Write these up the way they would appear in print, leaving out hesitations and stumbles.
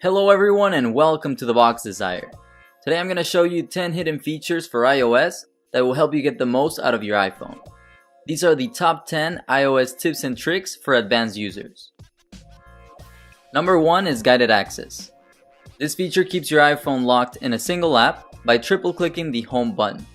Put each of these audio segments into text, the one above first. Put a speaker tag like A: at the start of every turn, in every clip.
A: Hello everyone and welcome to the Box Desire. Today I'm going to show you 10 hidden features for iOS that will help you get the most out of your iPhone. These are the top 10 iOS tips and tricks for advanced users. Number 1 is guided access. This feature keeps your iPhone locked in a single app by triple clicking the home button.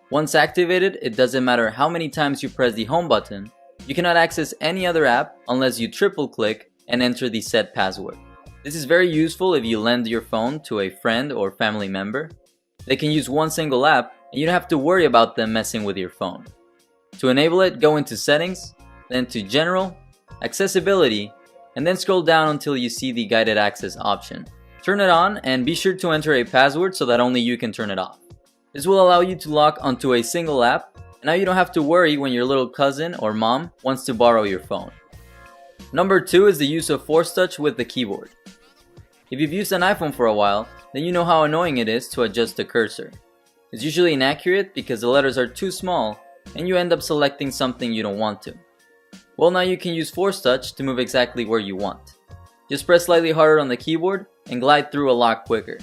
A: Once activated, it doesn't matter how many times you press the home button, you cannot access any other app unless you triple click and enter the set password. This is very useful if you lend your phone to a friend or family member. They can use one single app and you don't have to worry about them messing with your phone. To enable it, go into Settings, then to General, Accessibility, and then scroll down until you see the guided access option. Turn it on and be sure to enter a password so that only you can turn it off. This will allow you to lock onto a single app, and now you don't have to worry when your little cousin or mom wants to borrow your phone. Number 2 is the use of Force Touch with the keyboard. If you've used an iPhone for a while, then you know how annoying it is to adjust the cursor. It's usually inaccurate because the letters are too small and you end up selecting something you don't want to. Well, now you can use Force Touch to move exactly where you want. Just press slightly harder on the keyboard and glide through a lot quicker.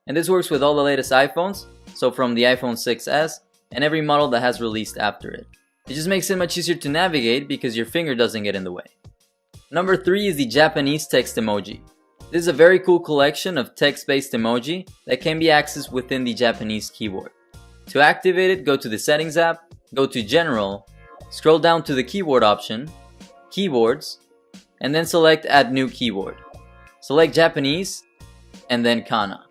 A: And this works with all the latest iPhones, so from the iPhone 6s and every model that has released after it. It just makes it much easier to navigate because your finger doesn't get in the way. Number 3 is the Japanese text emoji. This is a very cool collection of text-based emoji that can be accessed within the Japanese keyboard. To activate it, go to the Settings app, go to General, scroll down to the keyboard option, Keyboards, and then select Add New Keyboard. Select Japanese, and then Kana.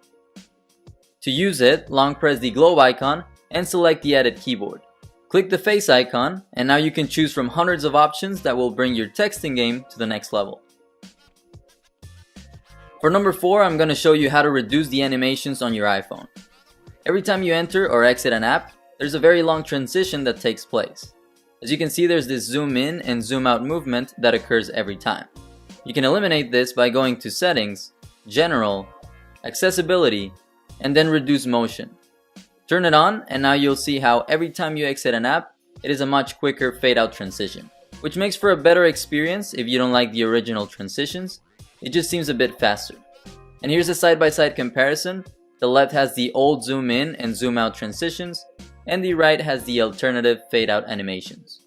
A: To use it, long press the globe icon and select the Edit Keyboard. Click the face icon, and now you can choose from hundreds of options that will bring your texting game to the next level. For number 4, I'm going to show you how to reduce the animations on your iPhone. Every time you enter or exit an app, there's a very long transition that takes place. As you can see, there's this zoom in and zoom out movement that occurs every time. You can eliminate this by going to Settings, General, Accessibility, and then Reduce Motion. Turn it on and now you'll see how every time you exit an app, it is a much quicker fade out transition, which makes for a better experience if you don't like the original transitions. It just seems a bit faster. And here's a side-by-side comparison. The left has the old zoom in and zoom out transitions, and the right has the alternative fade out animations.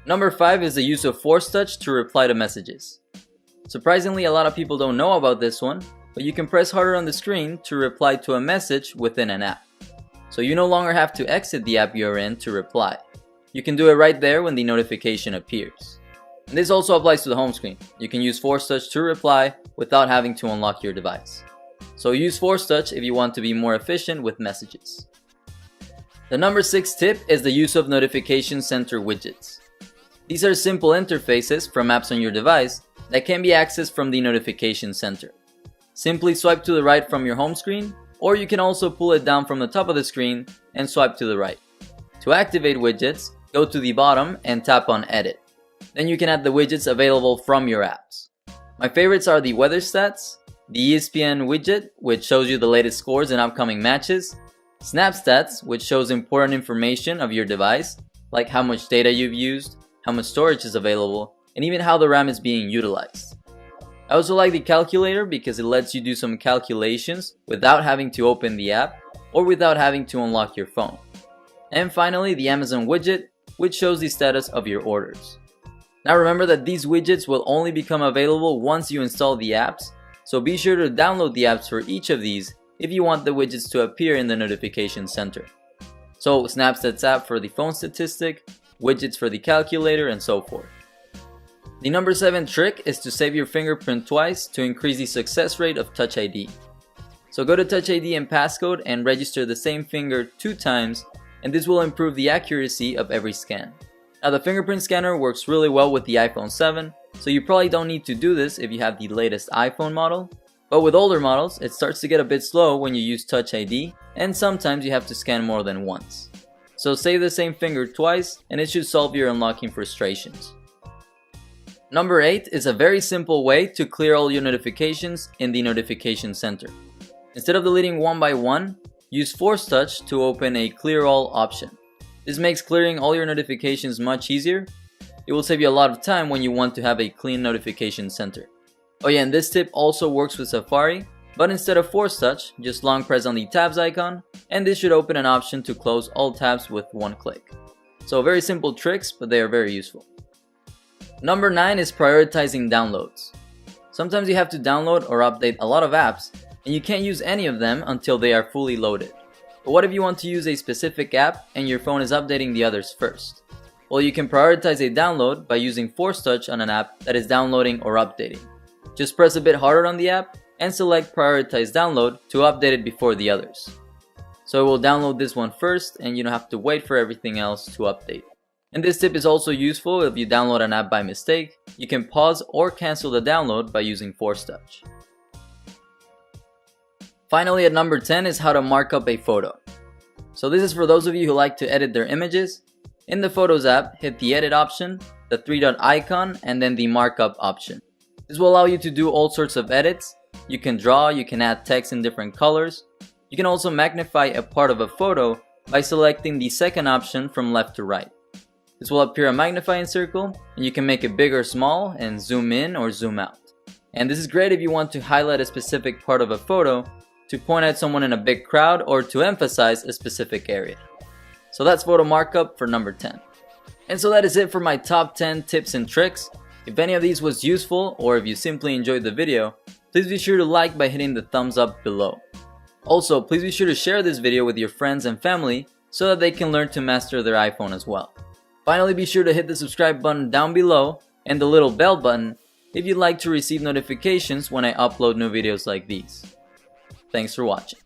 A: Number 5 is the use of Force Touch to reply to messages. Surprisingly, a lot of people don't know about this one, but you can press harder on the screen to reply to a message within an app. So you no longer have to exit the app you're in to reply. You can do it right there when the notification appears. And this also applies to the home screen. You can use Force Touch to reply without having to unlock your device. So use Force Touch if you want to be more efficient with messages. The number 6 tip is the use of Notification Center widgets. These are simple interfaces from apps on your device that can be accessed from the Notification Center. Simply swipe to the right from your home screen, or you can also pull it down from the top of the screen and swipe to the right. To activate widgets, go to the bottom and tap on Edit. Then you can add the widgets available from your apps. My favorites are the weather stats, the ESPN widget, which shows you the latest scores and upcoming matches, Snap Stats, which shows important information of your device, like how much data you've used, how much storage is available, and even how the RAM is being utilized. I also like the calculator because it lets you do some calculations without having to open the app or without having to unlock your phone. And finally, the Amazon widget, which shows the status of your orders. Now remember that these widgets will only become available once you install the apps, so be sure to download the apps for each of these if you want the widgets to appear in the Notification Center. So Snapstats app for the phone statistic, widgets for the calculator, and so forth. The number 7 trick is to save your fingerprint twice to increase the success rate of Touch ID. So go to Touch ID and passcode and register the same finger 2 times, and this will improve the accuracy of every scan. Now the fingerprint scanner works really well with the iPhone 7, so you probably don't need to do this if you have the latest iPhone model, but with older models it starts to get a bit slow when you use Touch ID, and sometimes you have to scan more than once. So save the same finger twice and it should solve your unlocking frustrations. Number 8 is a very simple way to clear all your notifications in the Notification Center. Instead of deleting one by one, use Force Touch to open a Clear All option. This makes clearing all your notifications much easier. It will save you a lot of time when you want to have a clean notification center. Oh yeah, and this tip also works with Safari, but instead of force touch, just long press on the tabs icon, and this should open an option to close all tabs with one click. So very simple tricks, but they are very useful. Number 9 is prioritizing downloads. Sometimes you have to download or update a lot of apps, and you can't use any of them until they are fully loaded. But what if you want to use a specific app and your phone is updating the others first? Well, you can prioritize a download by using force touch on an app that is downloading or updating. Just press a bit harder on the app and select prioritize download to update it before the others. So it will download this one first and you don't have to wait for everything else to update. And this tip is also useful if you download an app by mistake. You can pause or cancel the download by using force touch. Finally, at number 10 is how to mark up a photo. So this is for those of you who like to edit their images. In the Photos app, hit the edit option, the 3-dot icon, and then the markup option. This will allow you to do all sorts of edits. You can draw, you can add text in different colors. You can also magnify a part of a photo by selecting the second option from left to right. This will appear a magnifying circle, and you can make it big or small and zoom in or zoom out. And this is great if you want to highlight a specific part of a photo, to point at someone in a big crowd, or to emphasize a specific area. So that's photo markup for number 10. And so that is it for my top 10 tips and tricks. If any of these was useful, or if you simply enjoyed the video, please be sure to like by hitting the thumbs up below. Also, please be sure to share this video with your friends and family so that they can learn to master their iPhone as well. Finally, be sure to hit the subscribe button down below and the little bell button if you'd like to receive notifications when I upload new videos like these. Thanks for watching.